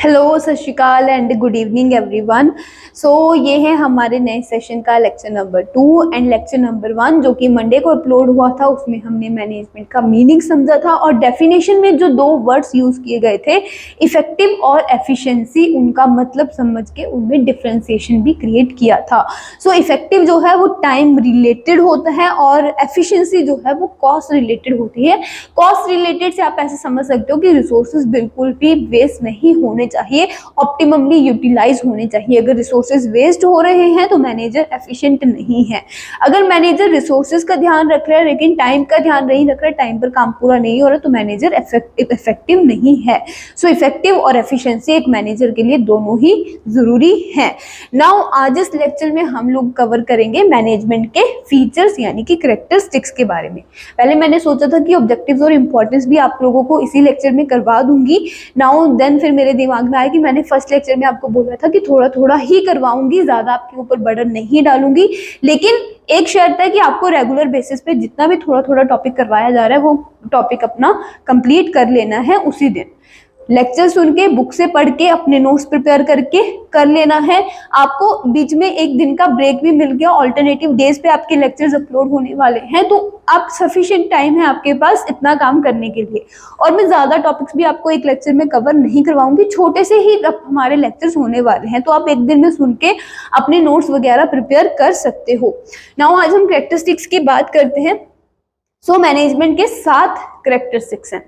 Hello, सत श्री अकाल and good evening everyone. ये है हमारे नए सेशन का lecture number 2 and lecture number 1 जो कि मंडे को अपलोड हुआ था। उसमें हमने मैनेजमेंट का मीनिंग समझा था और डेफिनेशन में जो दो वर्ड्स यूज किए गए थे, इफेक्टिव और एफिशिएंसी, उनका मतलब समझ के उनमें डिफ्रेंसिएशन भी क्रिएट किया था। इफेक्टिव जो है वो टाइम रिलेटेड होता है और एफिशिएंसी जो है वो कॉस्ट रिलेटेड होती है। कॉस्ट रिलेटेड से आप ऐसे समझ सकते हो कि रिसोर्सेज बिल्कुल भी वेस्ट नहीं होने चाहिए, ऑप्टिममली यूटिलाइज होने चाहिए। अगर रिसोर्सेज वेस्ट हो रहे हैं तो मैनेजर एफिशिएंट नहीं है। अगर मैनेजर रिसोर्सेज का ध्यान रख रहा है लेकिन टाइम का ध्यान नहीं रख रहा है, टाइम पर काम पूरा नहीं हो रहा, तो मैनेजर इफेक्टिव नहीं है। इफेक्टिव और एफिशिएंसी एक मैनेजर के लिए दोनों ही जरूरी है। नाउ आज इस लेक्चर में हम लोग कवर करेंगे मैनेजमेंट के फीचर्स यानी कि कैरेक्टरिस्टिक्स के बारे में। पहले मैंने सोचा था कि ऑब्जेक्टिव्स और इंपॉर्टेंस भी आप लोगों को इसी लेक्चर में करवा दूंगी। नाउ देन फिर मेरे दिमाग में आया कि मैंने फर्स्ट लेक्चर में आपको बोला था कि थोड़ा थोड़ा ही करवाऊंगी, ज्यादा आपके ऊपर बर्डन नहीं डालूंगी, लेकिन एक शर्त है कि आपको रेगुलर बेसिस पे जितना भी थोड़ा थोड़ा टॉपिक करवाया जा रहा है वो टॉपिक अपना कंप्लीट कर लेना है उसी दिन। लेक्चर सुन के, बुक से पढ़ के, अपने नोट्स प्रिपेयर करके कर लेना है। आपको बीच में एक दिन का ब्रेक भी मिल गया, ऑल्टरनेटिव डेज पे आपके लेक्चर्स अपलोड होने वाले हैं, तो आप सफिशिएंट टाइम है आपके पास इतना काम करने के लिए। और मैं ज्यादा टॉपिक्स भी आपको एक लेक्चर में कवर नहीं करवाऊंगी, छोटे से ही हमारे लेक्चर्स होने वाले हैं, तो आप एक दिन में सुन के अपने नोट्स वगैरह प्रिपेयर कर सकते हो। नाउ आज हम कैरेक्टरिस्टिक्स की बात करते हैं। मैनेजमेंट के 7 कैरेक्टरिस्टिक्स हैं।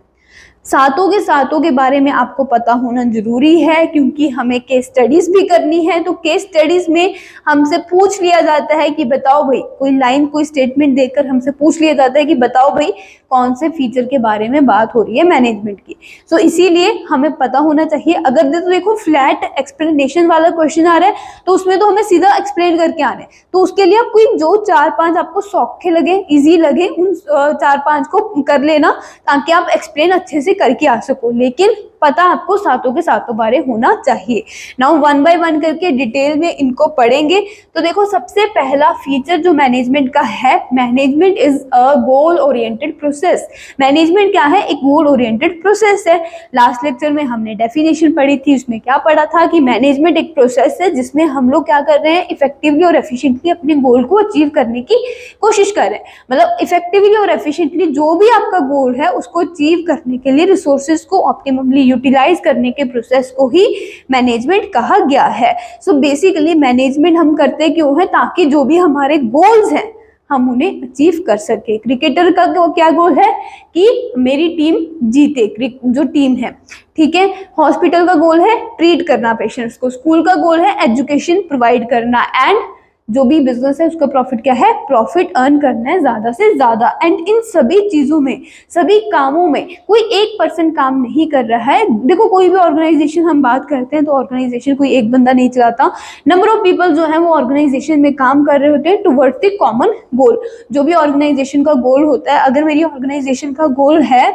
सातों के बारे में आपको पता होना जरूरी है क्योंकि हमें केस स्टडीज भी करनी है। तो केस स्टडीज में हमसे पूछ लिया जाता है कि बताओ भाई, कोई लाइन, कोई स्टेटमेंट देकर हमसे पूछ लिया जाता है कि बताओ भाई कौन से फीचर के बारे में बात हो रही है मैनेजमेंट की। इसीलिए हमें पता होना चाहिए। अगर देखो फ्लैट एक्सप्लेनेशन वाला क्वेश्चन आ रहा है तो उसमें तो हमें सीधा एक्सप्लेन करके आना है, तो उसके लिए आप कोई जो 4-5 आपको सौखे लगे, इजी लगे, उन 4-5 को कर लेना ताकि आप एक्सप्लेन अच्छे से करके आ सको, लेकिन पता आपको सातों के सातों बारे होना चाहिए। नाउ 1 बाय 1 करके डिटेल में इनको पढ़ेंगे। तो देखो, सबसे पहला फीचर जो मैनेजमेंट का है, management is a goal oriented process. Management क्या है? एक गोल ओरिएंटेड प्रोसेस है। लास्ट लेक्चर में हमने डेफिनेशन पढ़ी थी, उसमें क्या पढ़ा था कि मैनेजमेंट एक प्रोसेस है जिसमें हम लोग क्या कर रहे हैं, इफेक्टिवली और एफिशिएंटली अपने गोल को अचीव करने की कोशिश कर रहे हैं। मतलब इफेक्टिवली और एफिशिएंटली जो भी आपका गोल है उसको अचीव करने के लिए रिसोर्सेज को ऑप्टिममली यूटिलाइज करने के प्रोसेस को ही मैनेजमेंट कहा गया है। बेसिकली मैनेजमेंट हम करते क्यों है? ताकि जो भी हमारे गोल्स हैं हम उन्हें अचीव कर सके। क्रिकेटर का क्या गोल है कि मेरी टीम जीते, जो टीम है, ठीक है। हॉस्पिटल का गोल है ट्रीट करना पेशेंट्स को, स्कूल का गोल है एजुकेशन प्रोवाइड करना, एंड जो भी बिजनेस है उसका प्रॉफिट क्या है? प्रॉफिट अर्न करना है ज्यादा से ज्यादा। एंड इन सभी चीजों में, सभी कामों में कोई एक पर्सन काम नहीं कर रहा है। देखो, कोई भी ऑर्गेनाइजेशन हम बात करते हैं तो ऑर्गेनाइजेशन कोई एक बंदा नहीं चलाता, नंबर ऑफ पीपल जो है वो ऑर्गेनाइजेशन में काम कर रहे होते हैं टुवर्ड्स द कॉमन गोल। जो भी ऑर्गेनाइजेशन का गोल होता है, अगर मेरी ऑर्गेनाइजेशन का गोल है,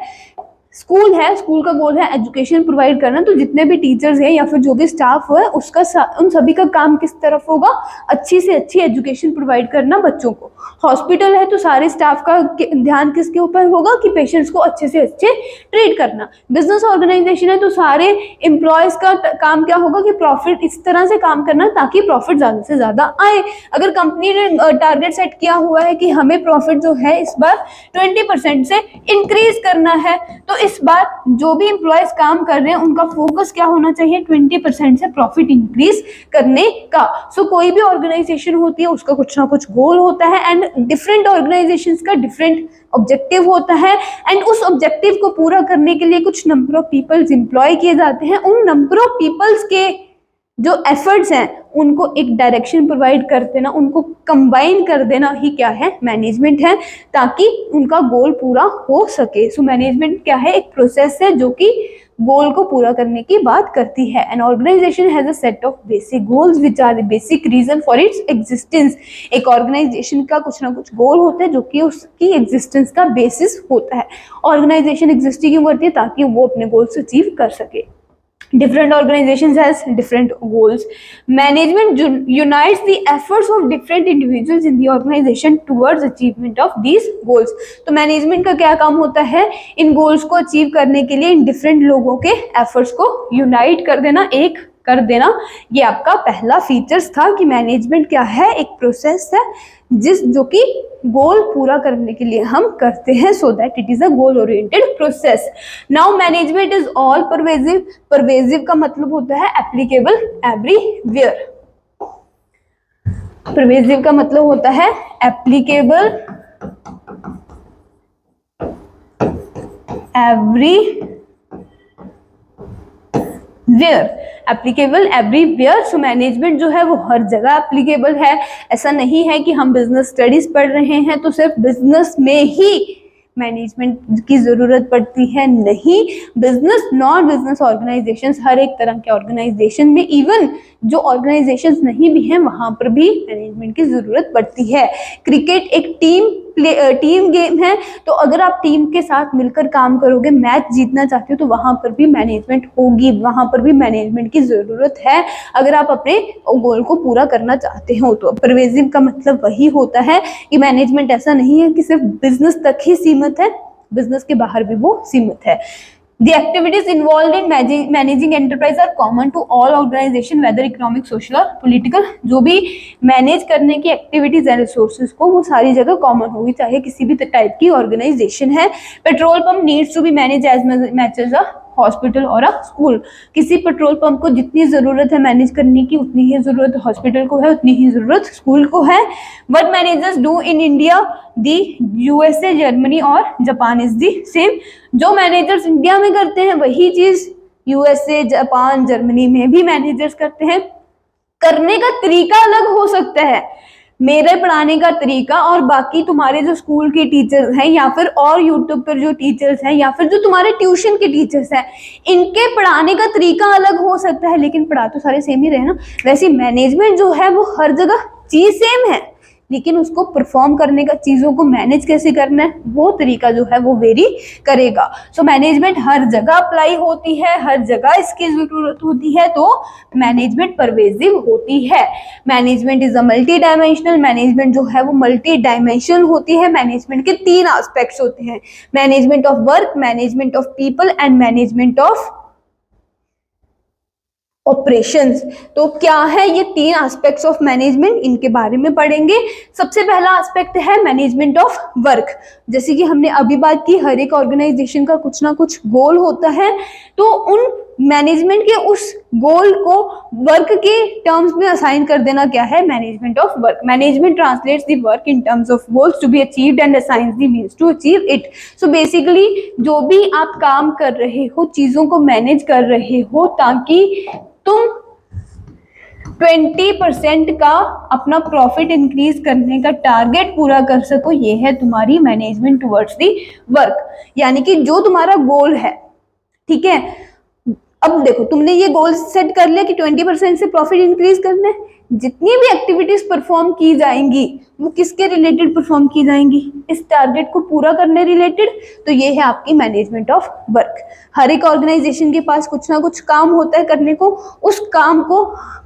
स्कूल है, स्कूल का गोल है एजुकेशन प्रोवाइड करना, तो जितने भी टीचर्स हैं या फिर जो भी स्टाफ है उसका उन सभी का काम किस तरफ होगा? अच्छी से अच्छी एजुकेशन प्रोवाइड करना बच्चों को। हॉस्पिटल है तो सारे स्टाफ का ध्यान किसके ऊपर होगा? कि पेशेंट्स को अच्छे से अच्छे ट्रीट करना। बिजनेस ऑर्गेनाइजेशन है तो सारे एम्प्लॉयज का काम क्या होगा? कि प्रॉफिट, इस तरह से काम करना ताकि प्रॉफिट ज्यादा से ज्यादा आए। अगर कंपनी ने टारगेट सेट किया हुआ है कि हमें प्रॉफिट जो है इस बार 20% से इंक्रीज करना है, तो इस बार जो भी एम्प्लॉयज काम कर रहे हैं उनका फोकस क्या होना चाहिए? 20% से प्रॉफिट इंक्रीज करने का। कोई भी ऑर्गेनाइजेशन होती है उसका कुछ ना कुछ गोल होता है एंड डिफरेंट ऑर्गेनाइजेशंस का डिफरेंट ऑब्जेक्टिव होता है, एंड उस ऑब्जेक्टिव को पूरा करने के लिए कुछ नंबर ऑफ पीपल्स एम्प्लॉय किए जाते हैं। उन नंबर ऑफ पीपल्स के जो एफर्ट्स हैं उनको एक डायरेक्शन प्रोवाइड कर देना, उनको कंबाइन कर देना ही क्या है? मैनेजमेंट है, ताकि उनका गोल पूरा हो सके। मैनेजमेंट क्या है? एक प्रोसेस है जो कि गोल को पूरा करने की बात करती है। An organisation has a set of basic goals which are the basic reason for its existence. एक ऑर्गेनाइजेशन का कुछ ना कुछ गोल होता है जो कि उसकी एग्जिस्टेंस का बेसिस होता है। ऑर्गेनाइजेशन एग्जिस्ट क्यों करती है? ताकि वो अपने गोल्स अचीव कर सके। Different organizations has different goals. Management unites the efforts of different individuals in the organization towards achievement of these goals. तो मैनेजमेंट का क्या काम होता है, इन गोल्स को अचीव करने के लिए इन डिफरेंट लोगों के एफर्ट्स को यूनाइट कर देना, एक कर देना। ये आपका पहला फीचर्स था कि मैनेजमेंट क्या है, एक प्रोसेस है जो कि गोल पूरा करने के लिए हम करते हैं, so that it is a goal oriented process. Now management is all pervasive. Pervasive का मतलब होता है एप्लीकेबल एवरीवेयर। परवेजिव का मतलब होता है applicable everywhere, applicable everywhere. So management जो है वो हर जगह एप्लीकेबल है। ऐसा नहीं है कि हम बिजनेस स्टडीज पढ़ रहे हैं तो सिर्फ बिजनेस में ही मैनेजमेंट की जरूरत पड़ती है, नहीं। बिजनेस, नॉन बिजनेस ऑर्गेनाइजेशंस, हर एक तरह के ऑर्गेनाइजेशन में, इवन जो ऑर्गेनाइजेशंस नहीं भी हैं वहां पर भी मैनेजमेंट की जरूरत पड़ती है। क्रिकेट एक टीम गेम है, तो अगर आप टीम के साथ मिलकर काम करोगे, मैच जीतना चाहते हो, तो वहां पर भी मैनेजमेंट होगी, वहां पर भी मैनेजमेंट की जरूरत है अगर आप अपने गोल को पूरा करना चाहते हो। तो परवेजिव का मतलब वही होता है कि मैनेजमेंट ऐसा नहीं है कि सिर्फ बिजनेस तक ही सीमित है, बिजनेस के बाहर भी वो सीमित है। The activities involved in managing enterprise are common to all organization, whether economic, social or political। जो भी मैनेज करने की एक्टिविटीज एंड रिसोर्सेज को, वो सारी जगह कॉमन होगी, चाहे किसी भी टाइप की ऑर्गेनाइजेशन है। Petrol pump needs to be manage as much as a hospital और अ स्कूल। किसी पेट्रोल पंप को जितनी जरूरत है मैनेज करने की, उतनी ही जरूरत हॉस्पिटल को है, उतनी ही जरूरत स्कूल को है। What managers do in India, the USA, Germany और जापान इज दी सेम। जो मैनेजर्स इंडिया में करते हैं वही चीज यूएसए, जापान, जर्मनी में भी मैनेजर्स करते हैं। करने का तरीका अलग हो सकता है, मेरे पढ़ाने का तरीका और बाकी तुम्हारे जो स्कूल के टीचर्स हैं, या फिर और यूट्यूब पर जो टीचर्स हैं, या फिर जो तुम्हारे ट्यूशन के टीचर्स हैं, इनके पढ़ाने का तरीका अलग हो सकता है, लेकिन पढ़ा तो सारे सेम ही रहे ना। वैसे मैनेजमेंट जो है वो हर जगह चीज सेम है, लेकिन उसको परफॉर्म करने का, चीजों को मैनेज कैसे करना है, वो तरीका जो है वो वेरी करेगा। सो मैनेजमेंट हर जगह अप्लाई होती है, हर जगह इसकी जरूरत होती है, तो मैनेजमेंट परवेजिव होती है। Management is a multi dimensional. Management जो है वो मल्टी डायमेंशनल होती है। मैनेजमेंट के 3 एस्पेक्ट्स होते हैं, management of work, management of people and management of operations. तो क्या है ये 3 एस्पेक्ट्स ऑफ मैनेजमेंट, इनके बारे में पढ़ेंगे। सबसे पहला एस्पेक्ट है मैनेजमेंट ऑफ वर्क। जैसे कि हमने अभी बात की, हर एक ऑर्गेनाइजेशन का कुछ ना कुछ गोल होता है, तो उन मैनेजमेंट के उस गोल को वर्क के टर्म्स में असाइन कर देना क्या है, management of work. Management translates the work in terms of goals to be achieved and assigns the means to achieve it. So basically जो भी आप काम कर रहे हो, चीजों को मैनेज कर रहे हो ताकि तुम 20% का अपना प्रॉफिट इंक्रीज करने का टारगेट पूरा कर सको, ये है तुम्हारी मैनेजमेंट टुवर्ड्स दी वर्क। यानी कि जो तुम्हारा गोल है, ठीक है, अब देखो तुमने ये गोल सेट कर लिया कि 20% से प्रॉफिट इंक्रीज करना है। जितनी भी एक्टिविटीज परफॉर्म की जाएंगी वो किसके रिलेटेड परफॉर्म की जाएंगी, इस टारगेट को पूरा करने रिलेटेड। तो ये है आपकी मैनेजमेंट ऑफ वर्क। हर एक ऑर्गेनाइजेशन के पास कुछ ना कुछ काम होता है करने को, उस काम को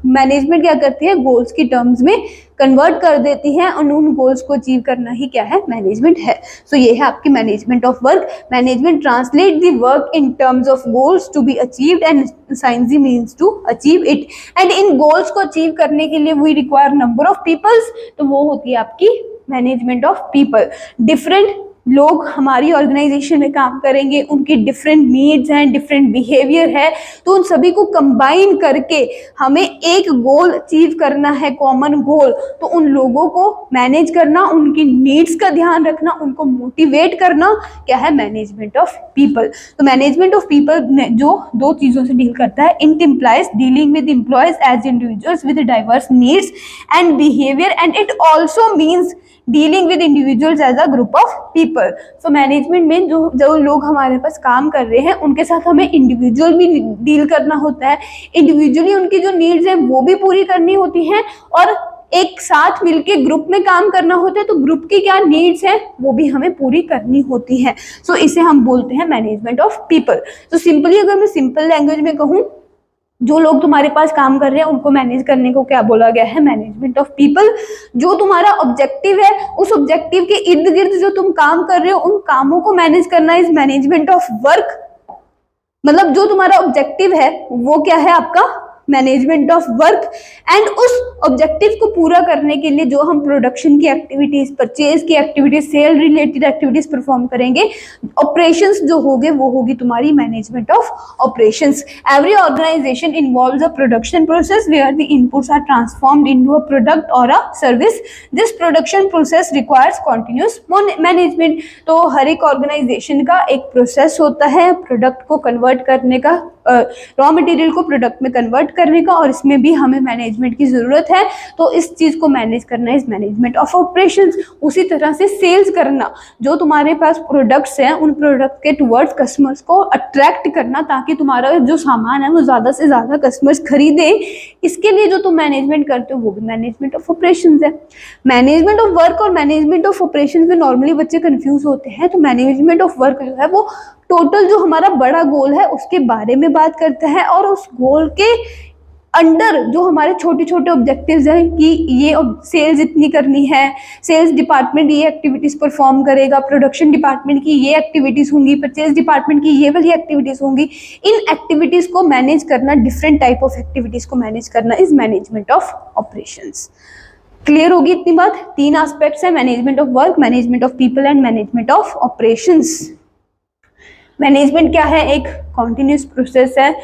मैनेजमेंट क्या करती है, गोल्स की टर्म्स में कन्वर्ट कर देती है, और उन गोल्स को अचीव करना ही क्या है, मैनेजमेंट है। सो ये है आपकी management of work. Management translate the work in terms of goals to be achieved and assigns the means to achieve it। And इन गोल्स को अचीव करने के लिए we require number of peoples, तो वो होती है आपकी मैनेजमेंट ऑफ पीपल। डिफरेंट लोग हमारी ऑर्गेनाइजेशन में काम करेंगे, उनकी डिफरेंट नीड्स हैं, डिफरेंट बिहेवियर है, तो उन सभी को कंबाइन करके हमें एक गोल अचीव करना है, कॉमन गोल। तो उन लोगों को मैनेज करना, उनकी नीड्स का ध्यान रखना, उनको मोटिवेट करना क्या है, मैनेजमेंट ऑफ पीपल। तो मैनेजमेंट ऑफ पीपल जो 2 चीजों से डील करता है, it implies dealing with employees as individuals with diverse needs and behaviour, and it also means dealing with individuals as a group of people. So management में जो लोग हमारे पास काम कर रहे हैं उनके साथ हमें इंडिविजुअल भी डील करना होता है, इंडिविजुअली उनकी जो नीड्स हैं वो भी पूरी करनी होती हैं, और एक साथ मिलके ग्रुप में काम करना होता है, तो ग्रुप की क्या नीड्स हैं वो भी हमें पूरी करनी होती है। सो इसे हम बोलते हैं मैनेजमेंट ऑफ पीपल। तो सिंपली अगर मैं सिंपल लैंग्वेज में कहूँ जो लोग तुम्हारे पास काम कर रहे हैं उनको मैनेज करने को क्या बोला गया है, मैनेजमेंट ऑफ पीपल। जो तुम्हारा ऑब्जेक्टिव है उस ऑब्जेक्टिव के इर्द गिर्द जो तुम काम कर रहे हो उन कामों को मैनेज करना इज मैनेजमेंट ऑफ वर्क। मतलब जो तुम्हारा ऑब्जेक्टिव है वो क्या है आपका, मैनेजमेंट ऑफ वर्क। एंड उस ऑब्जेक्टिव को पूरा करने के लिए जो हम प्रोडक्शन की एक्टिविटीज, परचेज की activities, sale related activities perform करेंगे, ऑपरेशंस जो होंगे वो होगी तुम्हारी management of operations. Every organization involves a production process where the inputs are transformed into a product और a service. This production process requires continuous management. तो हर एक ऑर्गेनाइजेशन का एक प्रोसेस होता है प्रोडक्ट को कन्वर्ट करने का, रॉ मटेरियल को प्रोडक्ट में कन्वर्ट करने का, और इसमें भी हमें मैनेजमेंट की जरूरत है। तो इस चीज को मैनेज करना इज मैनेजमेंट ऑफ ऑपरेशंस। उसी तरह से सेल्स करना, जो तुम्हारे पास प्रोडक्ट्स हैं उन प्रोडक्ट के टुवर्ड्स कस्टमर्स को अट्रैक्ट करना ताकि तुम्हारा जो सामान है वो ज्यादा से ज्यादा कस्टमर्स खरीदे, इसके लिए जो तुम मैनेजमेंट करते हो वो भी मैनेजमेंट ऑफ ऑपरेशंस है। मैनेजमेंट ऑफ वर्क और मैनेजमेंट ऑफ ऑपरेशंस में नॉर्मली बच्चे कंफ्यूज होते हैं। तो मैनेजमेंट ऑफ वर्क जो है वो टोटल जो हमारा बड़ा गोल है उसके बारे में बात करता है, और उस गोल के अंडर जो हमारे छोटे छोटे ऑब्जेक्टिव्स हैं कि ये सेल्स इतनी करनी है, सेल्स डिपार्टमेंट ये एक्टिविटीज परफॉर्म करेगा, प्रोडक्शन डिपार्टमेंट की ये एक्टिविटीज होंगी, परचेज डिपार्टमेंट की ये वाली एक्टिविटीज होंगी, इन एक्टिविटीज को मैनेज करना, डिफरेंट टाइप ऑफ एक्टिविटीज को मैनेज करना is management of operations. Clear होगी इतनी बात? तीन एस्पेक्ट्स है, management of work, management of people and management of operations. Management क्या है? एक कॉन्टिन्यूस प्रोसेस है।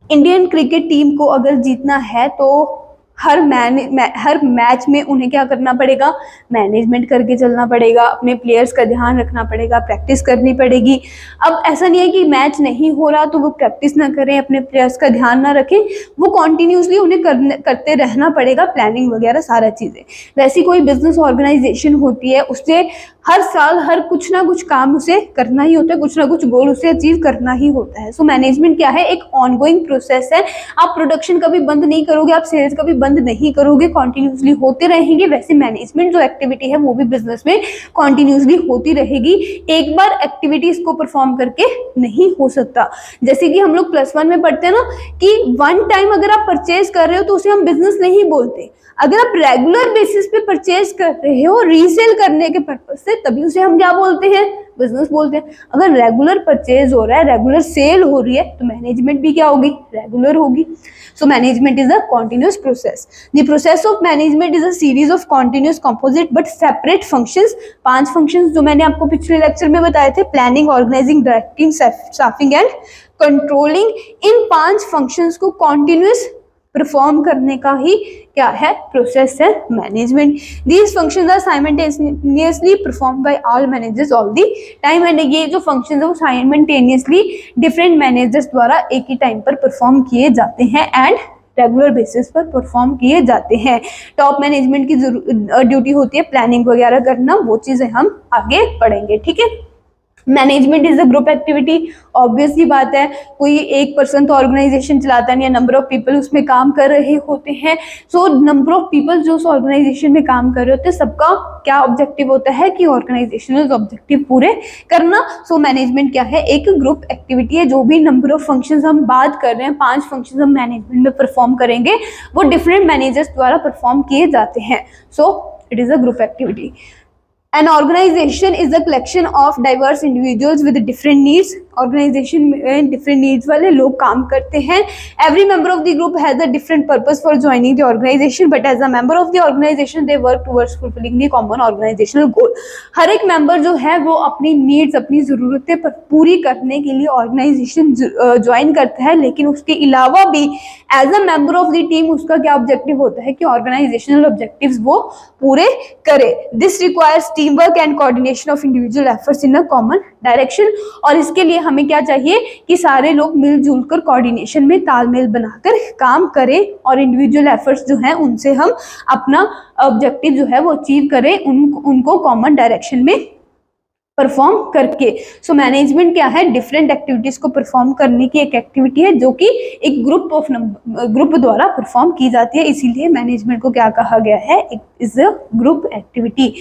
इंडियन क्रिकेट टीम को अगर जीतना है तो हर मैच में उन्हें क्या करना पड़ेगा? मैनेजमेंट करके चलना पड़ेगा, अपने प्लेयर्स का ध्यान रखना पड़ेगा, प्रैक्टिस करनी पड़ेगी। अब ऐसा नहीं है कि मैच नहीं हो रहा तो वो प्रैक्टिस ना करें, अपने प्लेयर्स का ध्यान ना रखें, वो कॉन्टिन्यूसली उन्हें करते रहना पड़ेगा, प्लानिंग वगैरह सारा चीज़ें। वैसी कोई बिजनेस ऑर्गेनाइजेशन होती है, उससे हर साल हर कुछ ना कुछ काम उसे करना ही होता है, कुछ ना कुछ गोल उसे अचीव करना ही होता है। सो मैनेजमेंट क्या है? एक ऑनगोइंग प्रोसेस है। आप प्रोडक्शन कभी बंद नहीं करोगे, आप सेल्स कभी बंद नहीं करोगे, कॉन्टिन्यूसली होते रहेंगे। वैसे मैनेजमेंट जो एक्टिविटी है वो भी बिजनेस में कॉन्टिन्यूसली होती रहेगी, एक बार एक्टिविटीज को परफॉर्म करके नहीं हो सकता। जैसे कि हम लोग +1 में पढ़ते हैं ना कि वन टाइम अगर आप परचेज कर रहे हो तो उसे हम बिजनेस नहीं बोलते। अगर आप रेगुलर बेसिस पे परचेज कर रहे हो रीसेल करने के पर्पज से, तभी उसे हम क्या बोलते हैं? बिजनेस बोलते हैं। अगर रेगुलर परचेज हो रहा है, रेगुलर सेल हो रही है, तो मैनेजमेंट भी क्या होगी? रेगुलर होगी। So management is a continuous process. The process of management is a series of continuous composite but separate functions. 5 functions जो मैंने आपको पिछले लेक्चर में बताए थे, planning, organising, directing, staffing and controlling. इन 5 फंक्शंस को कॉन्टिन्यूस परफॉर्म करने का ही क्या है? प्रोसेस है management. These functions are simultaneously perform by all managers all the time. And ये जो फंक्शंस है वो साइमल्टेनियसली डिफरेंट मैनेजर्स द्वारा एक ही टाइम पर परफॉर्म किए जाते हैं एंड रेगुलर बेसिस पर परफॉर्म किए जाते हैं। टॉप मैनेजमेंट की ड्यूटी होती है प्लानिंग वगैरह करना, वो चीजें हम आगे पढ़ेंगे, ठीक है। Management is a group activity. Obviously बात है, कोई एक पर्सन तो ऑर्गेनाइजेशन चलाता नहीं है, नंबर ऑफ पीपल उसमें काम कर रहे होते हैं। सो नंबर ऑफ पीपल जो उस ऑर्गेनाइजेशन में काम कर रहे होते हैं, सबका क्या ऑब्जेक्टिव होता है कि ऑर्गेनाइजेशनल ऑब्जेक्टिव पूरे करना। सो मैनेजमेंट क्या है? एक ग्रुप एक्टिविटी है। जो भी नंबर ऑफ फंक्शंस हम बात कर रहे हैं, 5 फंक्शंस हम मैनेजमेंट में परफॉर्म करेंगे, वो डिफरेंट मैनेजर्स द्वारा परफॉर्म किए जाते हैं। So it is a group activity. An organization is a collection of diverse individuals with different needs. Organization में different needs वाले लोग काम करते हैं। Every member of the group has a different purpose for joining the organization, but as a member of the organization, they work towards fulfilling the common organizational goal. हर एक member जो है वो अपनी needs, अपनी ज़रूरतें पूरी करने के लिए organization ज्वाइन करता है, लेकिन उसके अलावा भी as a member of the team उसका क्या objective होता है कि organizational objectives वो पूरे करे। This requires teamwork and coordination of individual efforts in a common direction। और इसके लिए हमें क्या चाहिए कि सारे लोग मिलजुल कर कोऑर्डिनेशन में तालमेल बनाकर काम करें और इंडिविजुअल एफर्ट्स जो हैं उनसे हम अपना ऑब्जेक्टिव जो है वो अचीव करें, उनको कॉमन डायरेक्शन में परफॉर्म करके। सो मैनेजमेंट क्या है? डिफरेंट एक्टिविटीज को परफॉर्म करने की एक एक्टिविटी है जो कि एक ग्रुप द्वारा परफॉर्म की जाती है, इसीलिए मैनेजमेंट को क्या कहा गया है? Is a group activity.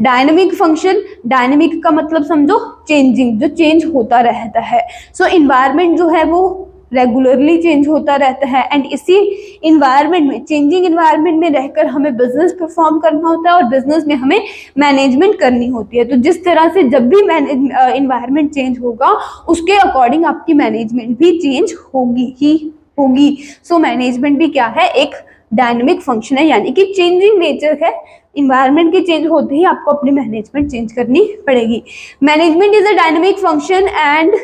Dynamic function, dynamic का मतलब समझो चेंजिंग, जो चेंज होता रहता है। सो इन्वायरमेंट जो है वो रेगुलरली चेंज होता रहता है एंड इसी इन्वायरमेंट में, चेंजिंग इन्वायरमेंट में रहकर हमें बिजनेस परफॉर्म करना होता है और बिजनेस में हमें मैनेजमेंट करनी होती है। तो जिस तरह से जब भी इन्वायरमेंट चेंज होगा उसके अकॉर्डिंग आपकी मैनेजमेंट भी चेंज होगी ही होगी। सो मैनेजमेंट भी क्या है, एक डायनेमिक फंक्शन है, यानी कि चेंजिंग नेचर है। इन्वायरमेंट के चेंज होते ही आपको अपनी मैनेजमेंट चेंज करनी पड़ेगी। Management is a dynamic function and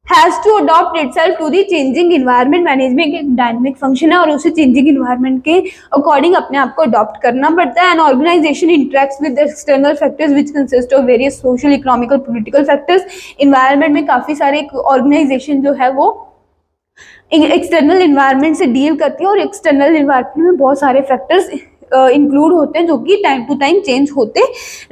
has to adopt itself to the changing environment. Management एक डायनेमिक फंक्शन है और उसे चेंजिंग इन्वायरमेंट के अकॉर्डिंग अपने आप को अडॉप्ट करना पड़ता है। An organisation interacts with external factors which consist of various social, economical, political factors. Environment में काफी सारे ऑर्गेनाइजेशन जो है वो एक्सटर्नल इन्वायरमेंट से डील करती है और एक्सटर्नल इन्वायरमेंट में बहुत सारे फैक्टर्स इंक्लूड होते हैं जो कि टाइम टू टाइम चेंज होते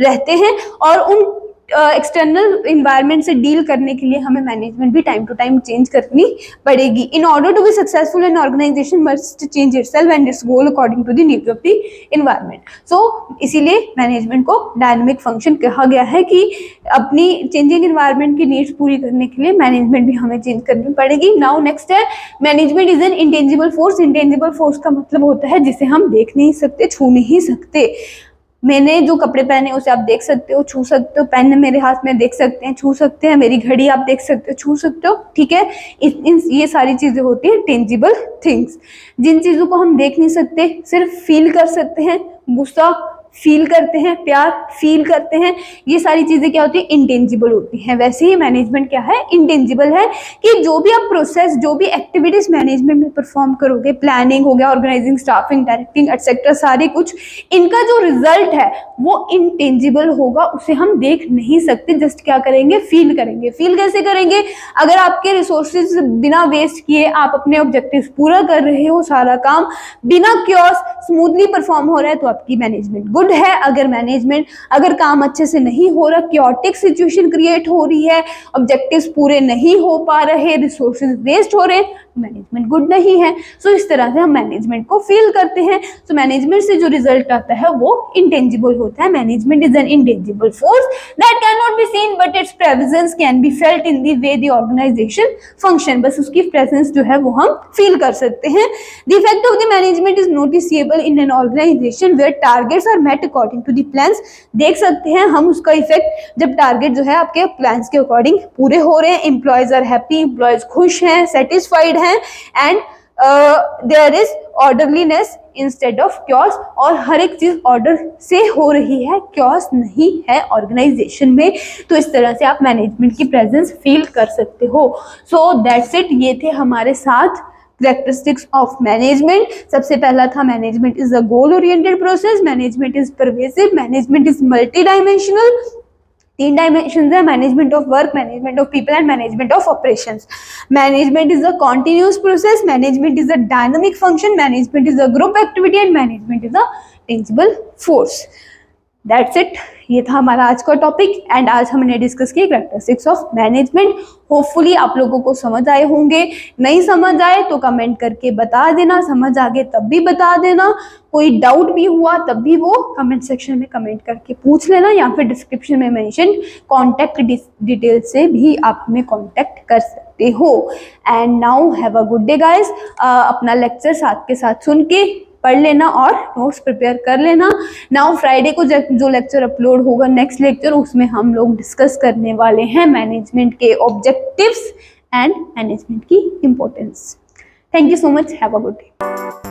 रहते हैं और उन एक्सटर्नल इन्वायरमेंट से डील करने के लिए हमें मैनेजमेंट भी टाइम टू टाइम चेंज करनी पड़ेगी। In order to be successful an organization must change itself and its goal according to the needs of the environment. So इसीलिए मैनेजमेंट को डायनेमिक फंक्शन कहा गया है कि अपनी चेंजिंग इन्वायरमेंट की नीड्स पूरी करने के लिए मैनेजमेंट भी हमें चेंज करनी पड़ेगी। नाउ नेक्स्ट है, management is an intangible force. Intangible force का मतलब होता है जिसे हम देख नहीं सकते, छू नहीं सकते। मैंने जो कपड़े पहने उसे आप देख सकते हो, छू सकते हो। पेन मेरे हाथ में देख सकते हैं, छू सकते हैं। मेरी घड़ी आप देख सकते हो, छू सकते हो, ठीक है। ये सारी चीजें होती हैं टेंजिबल थिंग्स। जिन चीजों को हम देख नहीं सकते, सिर्फ फील कर सकते हैं। गुस्सा फील करते हैं, प्यार फील करते हैं, ये सारी चीजें क्या होती है, इंटेंजिबल होती हैं। वैसे ही मैनेजमेंट क्या है, इंटेंजिबल है कि जो भी आप प्रोसेस, जो भी एक्टिविटीज मैनेजमेंट में परफॉर्म करोगे, प्लानिंग हो गया, ऑर्गेनाइजिंग, स्टाफिंग, डायरेक्टिंग एटसेट्रा, सारे कुछ, इनका जो रिजल्ट है वो इंटेंजिबल होगा, उसे हम देख नहीं सकते। जस्ट क्या करेंगे, फील करेंगे। फील कैसे करेंगे, अगर आपके रिसोर्सेज बिना वेस्ट किए आप अपने ऑब्जेक्टिव्स पूरा कर रहे हो, सारा काम बिना क्योस स्मूथली परफॉर्म हो रहा है, तो आपकी मैनेजमेंट गुड है। अगर काम अच्छे से नहीं हो रहा, क्योटिक सिचुएशन क्रिएट हो रही है, ऑब्जेक्टिव्स पूरे नहीं हो पा रहे, रिसोर्सेज वेस्ट हो रहे हैं, मैनेजमेंट गुड नहीं है। सो इस तरह से हम मैनेजमेंट को फील करते हैं। सो मैनेजमेंट से जो रिजल्ट आता है वो इंटेंजिबल होता है। Management is an intangible force that can not be seen but its presence can be felt in the way the organisation function. बस उसकी प्रेजेंस जो है वो हम फील कर सकते हैं। The effect of the management is noticeable in an organisation where targets are met according to the plans. देख सकते हैं हम उसका इफेक्ट जब टारगेट जो है आपके प्लान्स के अकॉर्डिंग पूरे हो रहे हैं, एम्प्लॉयज आर हैप्पी, एम्प्लॉयज खुश हैं, सेटिस्फाइड हैं, and there is orderliness instead of chaos, और हर एक चीज ऑर्डर से हो रही है, क्योस नहीं है ऑर्गेनाइजेशन में। तो इस तरह से आप मैनेजमेंट की प्रेजेंस फील कर सकते हो। सो दैट्स इट, ये थे हमारे 7 characteristics of management। सबसे पहला था management is a goal oriented process, management is pervasive, management is multi dimensional. 3 dimension है, management of work, management of people and management of operations. Management is a continuous process, management is a dynamic function, management is a group activity and management is a tangible force. That's it, ये था हमारा आज का topic and आज हमने discuss किया characteristics of management. Hopefully आप लोगों को समझ आए होंगे। नहीं समझ आए तो कमेंट करके बता देना, समझ आ गए तब भी बता देना, कोई डाउट भी हुआ तब भी वो कमेंट सेक्शन में कमेंट करके पूछ लेना, या फिर डिस्क्रिप्शन में मेंशन कॉन्टैक्ट डिटेल से भी आप हमें कॉन्टैक्ट कर सकते हो। And now have a good day guys. अपना लेक्चर साथ के साथ सुन के पढ़ लेना और नोट्स प्रिपेयर कर लेना। नाउ फ्राइडे को जो लेक्चर अपलोड होगा, नेक्स्ट लेक्चर, उसमें हम लोग डिस्कस करने वाले हैं मैनेजमेंट के ऑब्जेक्टिव्स एंड मैनेजमेंट की importance. Thank you so much, have a good day.